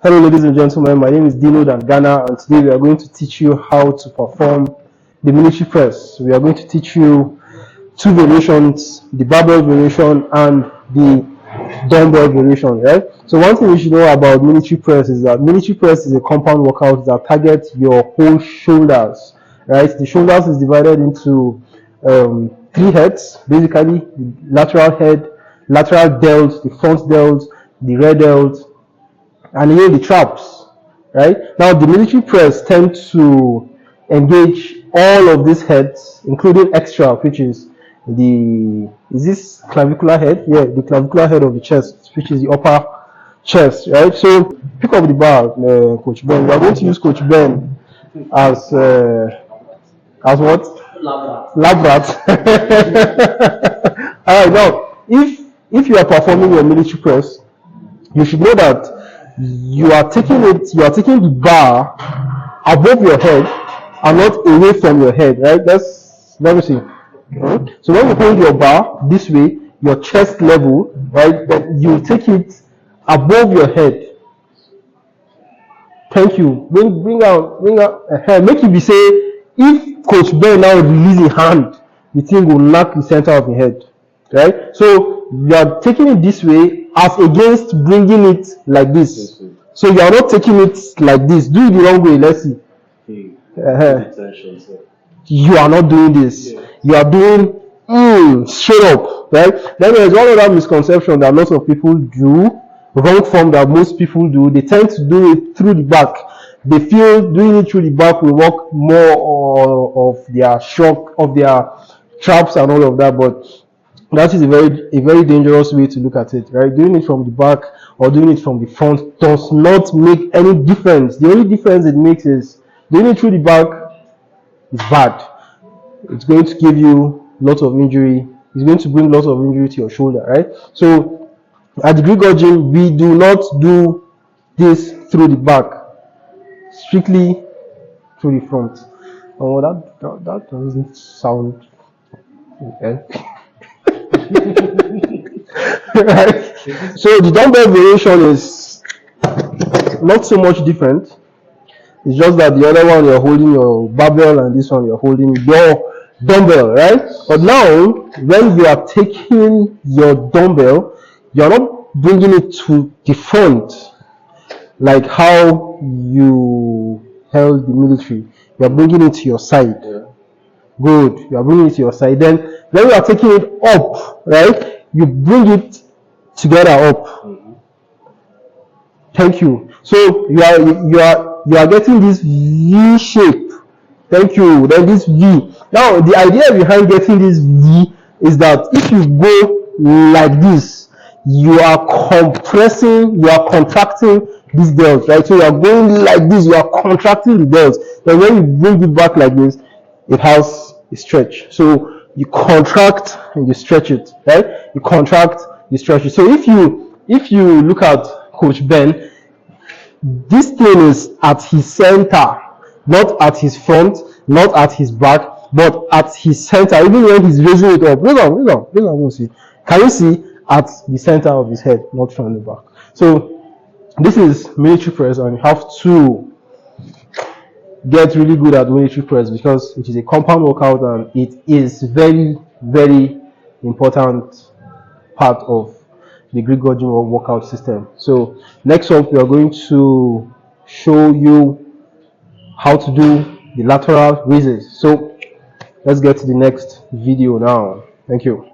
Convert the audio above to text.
Hello ladies and gentlemen, my name is Dino Dangana, and today we are going to teach you how to perform the military press. We are going to teach you two variations, the barbell variation and the dumbbell variation, right? So one thing you should know about military press is that military press is a compound workout that targets your whole shoulders, right? The shoulders is divided into three heads, basically the lateral head, lateral delt, the front delt, the rear delt, and here the traps, right? Now the military press tend to engage all of these heads, including extra, which is this clavicular head? Yeah, the clavicular head of the chest, which is the upper chest, right? So pick up the bar, Coach Ben. We are going to use Coach Ben as what? Lab rat. All right. Now, if you are performing your military press, you should know that you are taking the bar above your head and not away from your head, right? Let me see. So when you hold your bar this way, your chest level, right, then you take it above your head. Thank you. Bring out make it be say, if Coach Ben now release a hand, the thing will knock the center of your head, right? So you are taking it this way as against bringing it like this. So you are not taking it like this. Do it the wrong way. Let's see. You are not doing this. You are doing straight up, right? Then there is one other misconception that lots of people do, wrong form that most people do. They tend to do it through the back. They feel doing it through the back will work more of their shock, of their traps and all of that, but that is a very dangerous way to look at it, right? Doing it from the back or doing it from the front does not make any difference. The only difference it makes is doing it through the back is bad. It's going to give you lots of injury. It's going to bring lots of injury to your shoulder, right? So at the GGG gym, we do not do this through the back, strictly through the front. Oh, that doesn't sound okay. Right? So the dumbbell variation is not so much different. It's just that the other one you're holding your barbell and this one you're holding your dumbbell, right? But now when you are taking your dumbbell, you're not bringing it to the front like how you held the military. You're bringing it to your side. Good. You are bringing it to your side. Then when you are taking it up, right, you bring it together up. Thank you. So you are getting this V shape. Thank you. Then this V. Now the idea behind getting this V is that if you go like this, you are compressing, you are contracting these delts, right? So you are going like this, you are contracting the delts. Then when you bring it back like this, it has a stretch. So you contract and you stretch it, right? You contract, you stretch it. So if you look at Coach Ben, this thing is at his center, not at his front, not at his back, but at his center. Even when he's raising it up, bring on, see. Can you see at the center of his head, not from the back? So this is military press, and you have to get really good at military press because it is a compound workout and it is very important part of the GGG workout system. So next up we are going to show you how to do the lateral raises. So let's get to the next video now. Thank you.